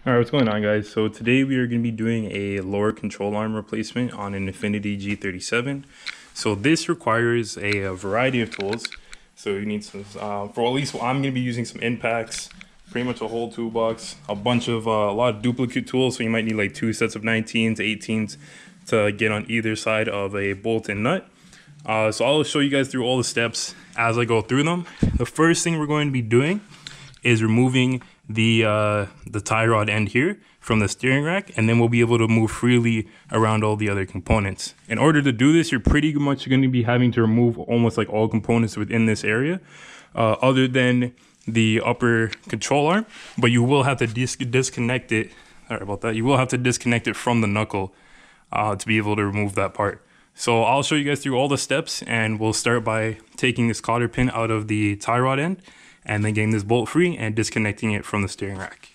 Alright, what's going on, guys? So today we are going to be doing a lower control arm replacement on an Infiniti G37. So this requires a variety of tools. So you need some, for at least I'm going to be using some impacts, pretty much a whole toolbox, a lot of duplicate tools. So you might need like 2 sets of 19s, 18s to get on either side of a bolt and nut. So I'll show you guys through all the steps as I go through them. The first thing we're going to be doing is removing the tie rod end here from the steering rack, and then we'll be able to move freely around all the other components. In order to do this, you're pretty much going to be having to remove almost like all components within this area, other than the upper control arm, but you will have to disconnect it. Sorry about that. You will have to disconnect it from the knuckle to be able to remove that part. So I'll show you guys through all the steps, and we'll start by taking this cotter pin out of the tie rod end and then getting this bolt free and disconnecting it from the steering rack.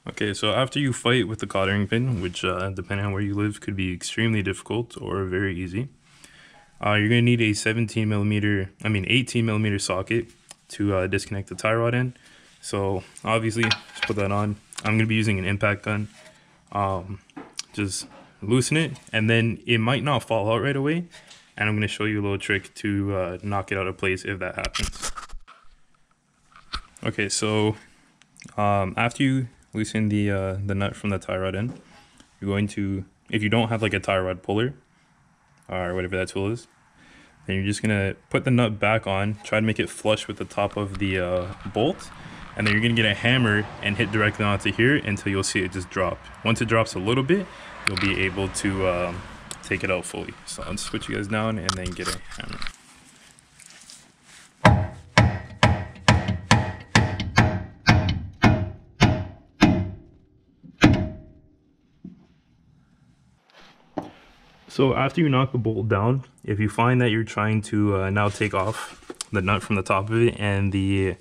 Okay, so after you fight with the cottering pin, which depending on where you live could be extremely difficult or very easy, you're going to need a 18 millimeter socket to disconnect the tie rod end. So obviously, just put that on. I'm going to be using an impact gun. Just loosen it, and then it might not fall out right away. And I'm going to show you a little trick to knock it out of place if that happens. Okay, so after you loosen the nut from the tie rod end, you're going to, if you don't have like a tie rod puller or whatever that tool is, then you're just going to put the nut back on, try to make it flush with the top of the bolt, and then you're going to get a hammer and hit directly onto here until you'll see it just drop. Once it drops a little bit, you'll be able to take it out fully. So I'll switch you guys down and then get a hammer. So after you knock the bolt down, if you find that you're trying to now take off the nut from the top of it and the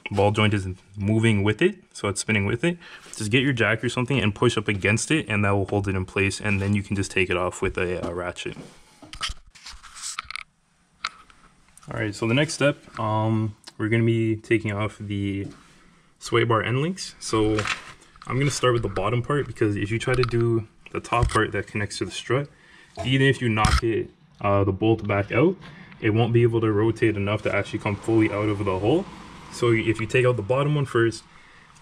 ball joint is moving with it, so it's spinning with it, just get your jack or something and push up against it, and that will hold it in place, and then you can just take it off with a ratchet. Alright, so the next step, we're going to be taking off the sway bar end links. So I'm going to start with the bottom part, because if you try to do the top part that connects to the strut, even if you knock it the bolt back out, it won't be able to rotate enough to actually come fully out of the hole. So if you take out the bottom one first,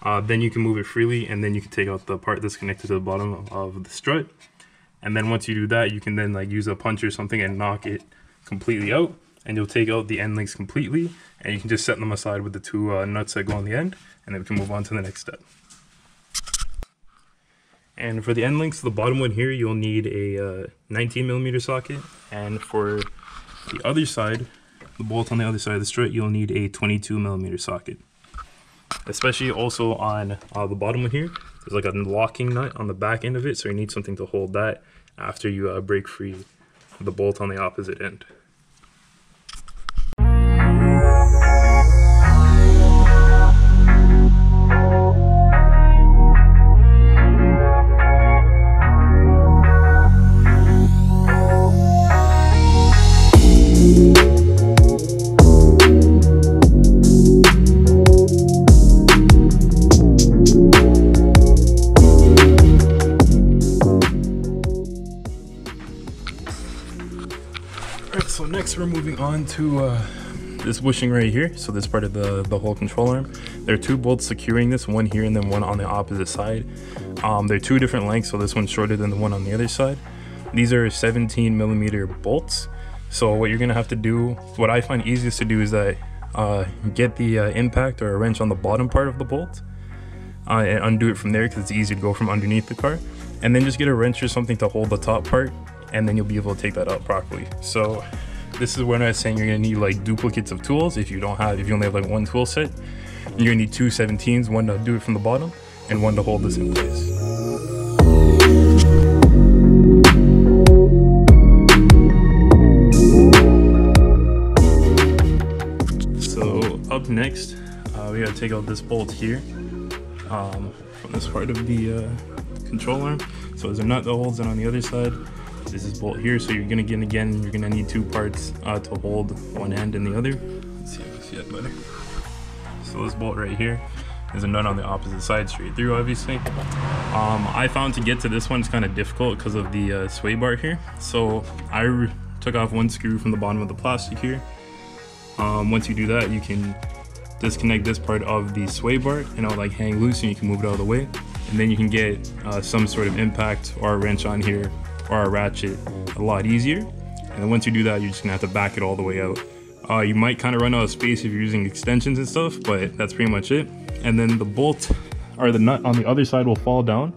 then you can move it freely, and then you can take out the part that's connected to the bottom of the strut. And then once you do that, you can then like use a punch or something and knock it completely out, and you'll take out the end links completely, and you can just set them aside with the two nuts that go on the end, and then we can move on to the next step. And for the end links, the bottom one here, you'll need a 19 millimeter socket, and for the other side, the bolt on the other side of the strut, you'll need a 22 millimeter socket. Especially also on the bottom one here, there's like a locking nut on the back end of it, so you need something to hold that after you break free the bolt on the opposite end. So next we're moving on to this bushing right here. So this part of the whole control arm. There are two bolts securing this, one here and then one on the opposite side. They're two different lengths, so this one's shorter than the one on the other side. These are 17 millimeter bolts. So what you're gonna have to do, what I find easiest to do, is that get the impact or a wrench on the bottom part of the bolt and undo it from there, because it's easy to go from underneath the car. And then just get a wrench or something to hold the top part, and then you'll be able to take that out properly. So this is when I was saying you're gonna need like duplicates of tools. If you only have like one tool set, you're gonna need two 17s, one to do it from the bottom and one to hold this in place. So up next, we gotta take out this bolt here from this part of the control arm. So there's a nut that holds it on the other side. This is bolt here, so you're gonna you're gonna need two parts to hold one end and the other. Let's see if you see that better. So this bolt right here, there's a nut on the opposite side straight through, obviously. I found to get to this one it's kind of difficult because of the sway bar here. So I took off one screw from the bottom of the plastic here. Once you do that, you can disconnect this part of the sway bar and it'll like hang loose and you can move it out of the way. And then you can get some sort of impact or a wrench on here or a ratchet a lot easier. And then once you do that, you're just gonna have to back it all the way out. You might kind of run out of space if you're using extensions and stuff, but that's pretty much it. And then the bolt or the nut on the other side will fall down.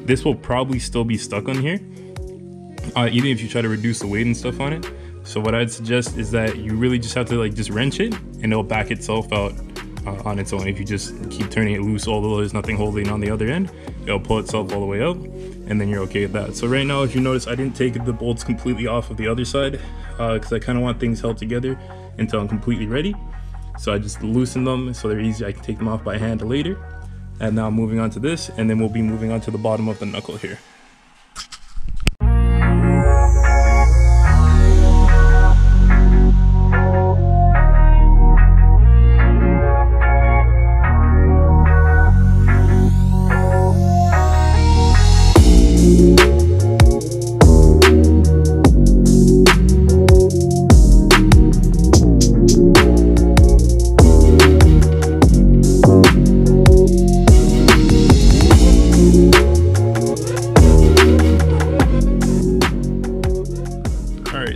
This will probably still be stuck on here, even if you try to reduce the weight and stuff on it. So what I'd suggest is that you really just have to like just wrench it and it'll back itself out on its own. If you just keep turning it loose, although there's nothing holding on the other end, it'll pull itself all the way out and then you're okay with that. So right now, if you notice, I didn't take the bolts completely off of the other side because I kind of want things held together until I'm completely ready. So I just loosen them so they're easy. I can take them off by hand later. And now moving on to this, and then we'll be moving on to the bottom of the knuckle here.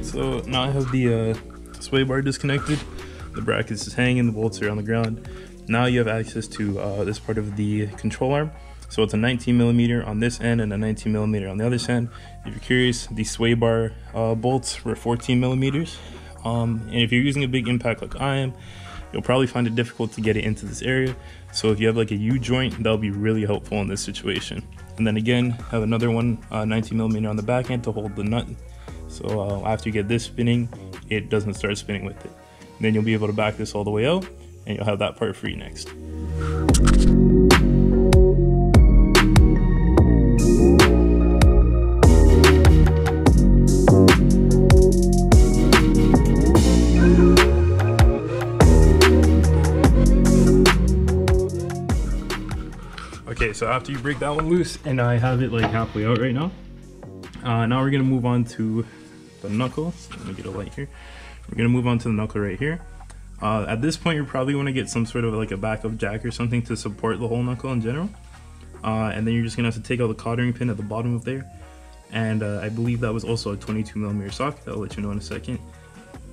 So now I have the sway bar disconnected, the brackets is hanging, the bolts are on the ground. Now you have access to this part of the control arm. So it's a 19mm on this end and a 19mm on the other end. If you're curious, the sway bar bolts were 14mm. And if you're using a big impact like I am, you'll probably find it difficult to get it into this area. So if you have like a U-joint, that'll be really helpful in this situation. And then again, have another one 19mm on the back end to hold the nut. So after you get this spinning, it doesn't start spinning with it. Then you'll be able to back this all the way out and you'll have that part free next. Okay, so after you break that one loose, and I have it like halfway out right now, now we're gonna move on to the knuckle. So let me get a light here. We're gonna move on to the knuckle right here. At this point, you probably want to get some sort of like a backup jack or something to support the whole knuckle in general. And then you're just gonna have to take out the cottering pin at the bottom of there. And I believe that was also a 22mm socket. I'll let you know in a second.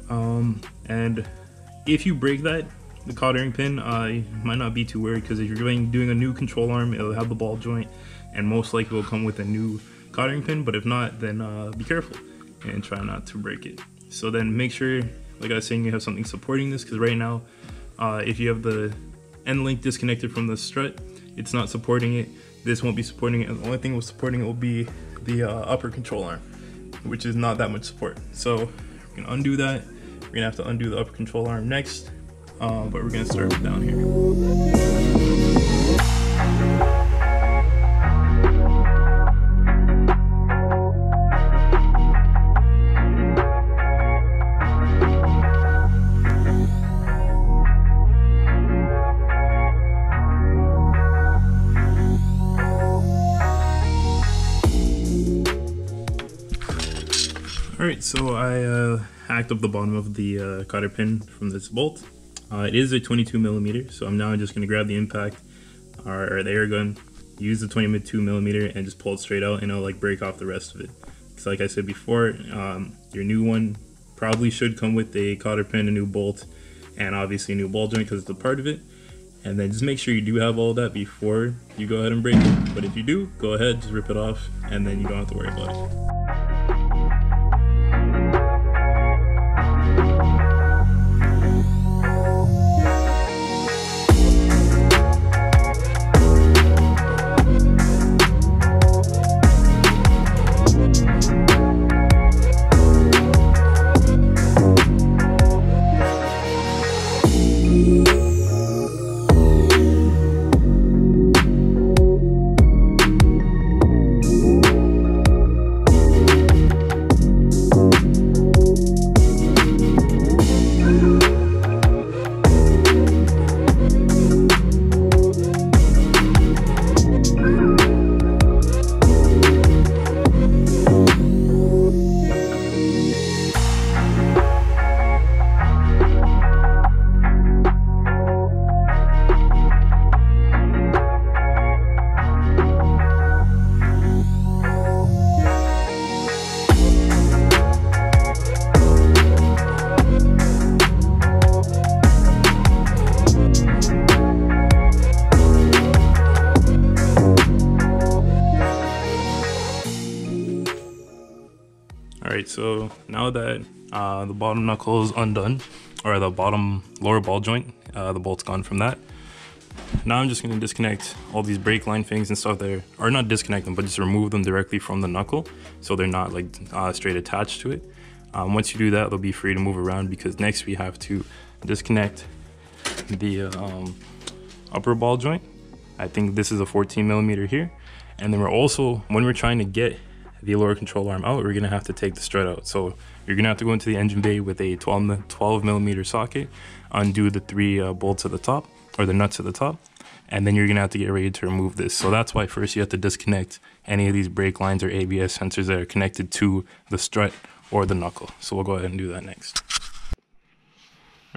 And if you break that, the cottering pin, you might not be too worried, because if you're doing a new control arm, it'll have the ball joint, and most likely will come with a new cottering pin. But if not, then be careful and try not to break it. So then make sure, like I was saying, you have something supporting this, because right now, if you have the end link disconnected from the strut, it's not supporting it. This won't be supporting it, and the only thing was supporting it will be the upper control arm, which is not that much support. So we're gonna undo that. We're gonna have to undo the upper control arm next, but we're gonna start with down here. Alright, so I hacked up the bottom of the cotter pin from this bolt. It is a 22mm, so I'm now just going to grab the impact or the air gun, use the 22mm and just pull it straight out, and it'll like break off the rest of it. Because like I said before, your new one probably should come with a cotter pin, a new bolt, and obviously a new ball joint because it's a part of it. And then just make sure you do have all that before you go ahead and break it. But if you do, go ahead, just rip it off, and then you don't have to worry about it. Alright, so now that the bottom knuckle is undone, or the bottom lower ball joint, the bolt's gone from that. Now I'm just going to disconnect all these brake line things and stuff there, or not disconnect them, but just remove them directly from the knuckle so they're not like straight attached to it. Once you do that, they'll be free to move around, because next we have to disconnect the upper ball joint. I think this is a 14 millimeter here. And then we're also, when we're trying to get the lower control arm out, we're gonna have to take the strut out. So you're gonna have to go into the engine bay with a 12 millimeter socket, undo the 3 bolts at the top, or the nuts at the top, and then you're gonna have to get ready to remove this. So that's why first you have to disconnect any of these brake lines or ABS sensors that are connected to the strut or the knuckle. So we'll go ahead and do that next.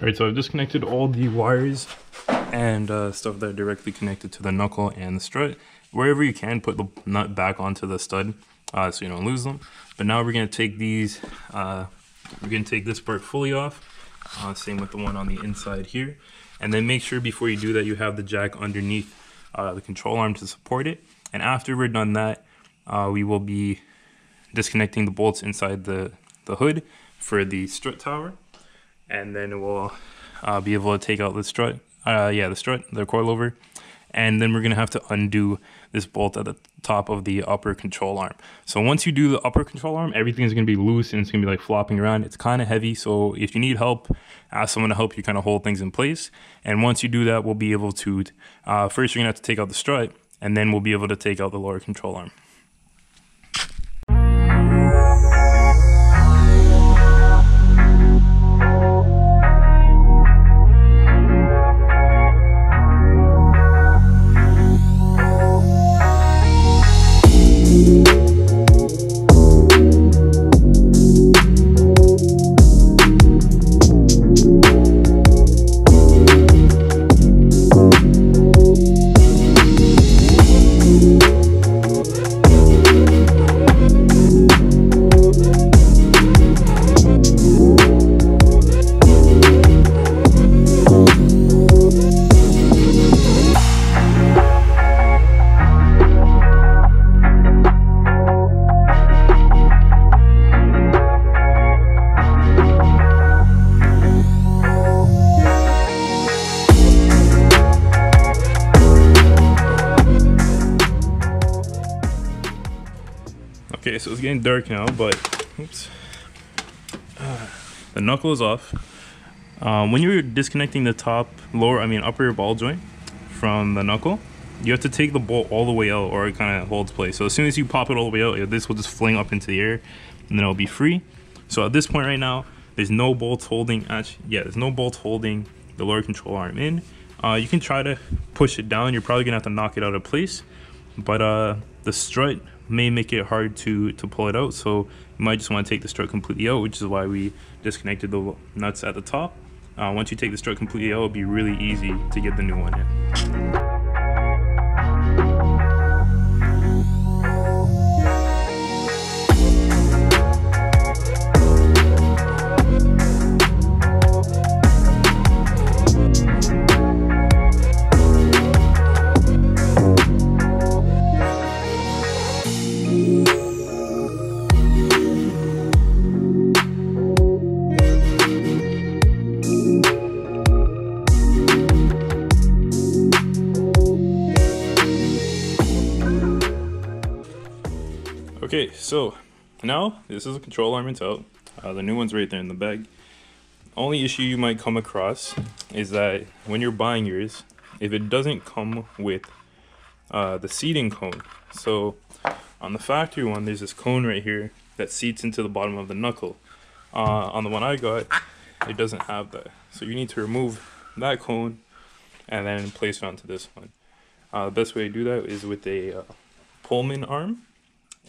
All right, so I've disconnected all the wires and stuff that are directly connected to the knuckle and the strut. Wherever you can, put the nut back onto the stud so you don't lose them. But now we're gonna take these, we're gonna take this part fully off. Same with the one on the inside here. And then make sure before you do that, you have the jack underneath the control arm to support it. And after we're done that, we will be disconnecting the bolts inside the hood for the strut tower. And then we'll be able to take out the strut, the strut, the coilover. And then we're gonna have to undo this bolt at the top of the upper control arm. So once you do the upper control arm, everything's gonna be loose and it's gonna be like flopping around. It's kind of heavy, so if you need help, ask someone to help you kind of hold things in place. And once you do that, we'll be able to, first you're gonna have to take out the strut, and then we'll be able to take out the lower control arm. Okay, so it's getting dark now, but oops, the knuckle is off. When you're disconnecting the upper ball joint from the knuckle, you have to take the bolt all the way out, or it kind of holds place. So as soon as you pop it all the way out, this will just fling up into the air, and then it'll be free. So at this point right now, there's no bolts holding. There's no bolts holding the lower control arm in. You can try to push it down. You're probably gonna have to knock it out of place, but the strut may make it hard to pull it out, so you might just want to take the strut completely out, which is why we disconnected the nuts at the top. Once you take the strut completely out, it'll be really easy to get the new one in. Okay, so now this is a control arm, it's out. The new one's right there in the bag. Only issue you might come across is that when you're buying yours, if it doesn't come with the seating cone. So on the factory one, there's this cone right here that seats into the bottom of the knuckle. On the one I got, it doesn't have that. So you need to remove that cone and then place it onto this one. The best way to do that is with a Pullman arm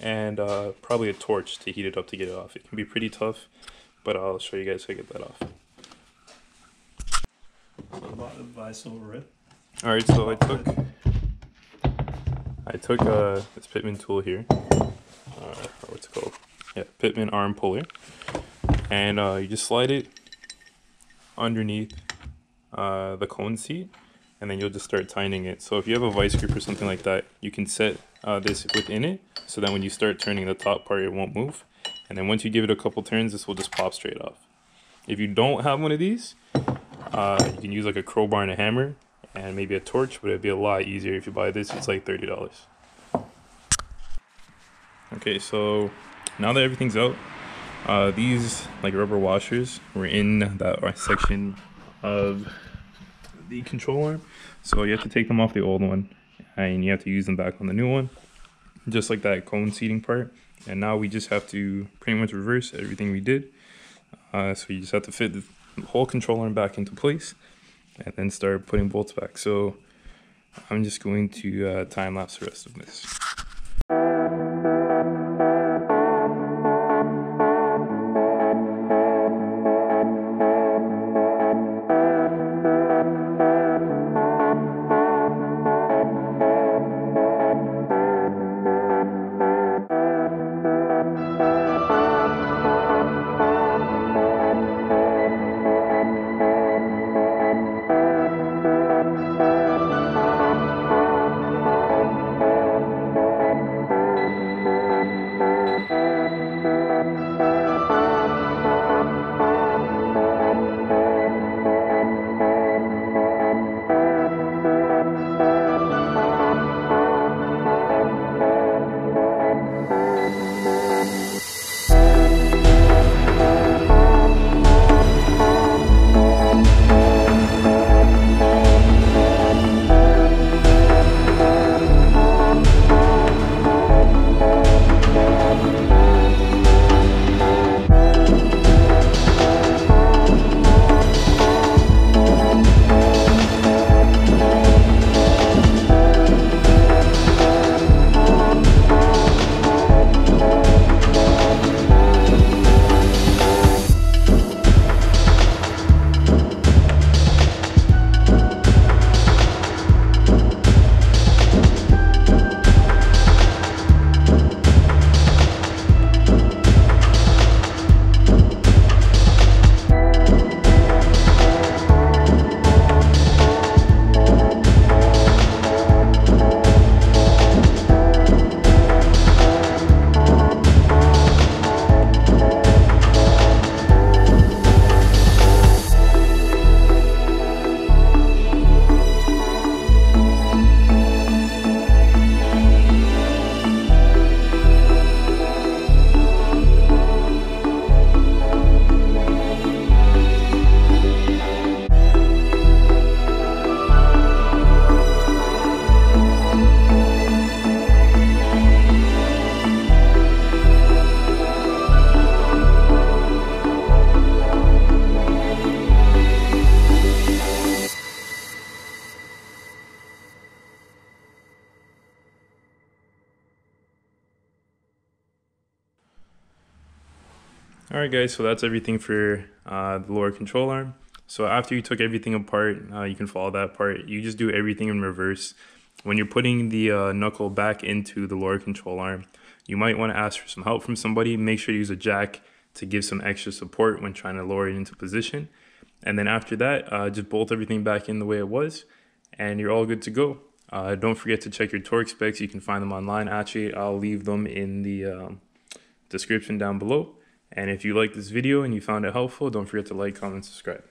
and probably a torch to heat it up to get it off. It can be pretty tough, but I'll show you guys how to get that off. Alright, so I took this Pitman tool here, what's it called? Yeah, Pitman arm puller, and you just slide it underneath the cone seat, and then you'll just start tightening it. So if you have a vice grip or something like that, you can set this within it, so that when you start turning the top part, it won't move. And then once you give it a couple turns, this will just pop straight off. If you don't have one of these, you can use like a crowbar and a hammer and maybe a torch, but it'd be a lot easier if you buy this. It's like $30. Okay, so now that everything's out, these like rubber washers were in that section of the control arm. So you have to take them off the old one and you have to use them back on the new one, just like that cone seating part. And now we just have to pretty much reverse everything we did. So you just have to fit the whole control arm back into place and then start putting bolts back. So I'm just going to time lapse the rest of this. Alright guys, so that's everything for the lower control arm. So after you took everything apart, you can follow that part. You just do everything in reverse. When you're putting the knuckle back into the lower control arm, you might want to ask for some help from somebody. Make sure to use a jack to give some extra support when trying to lower it into position. And then after that, just bolt everything back in the way it was, and you're all good to go. Don't forget to check your torque specs. You can find them online. Actually, I'll leave them in the description down below. And if you like this video and you found it helpful, don't forget to like, comment, subscribe.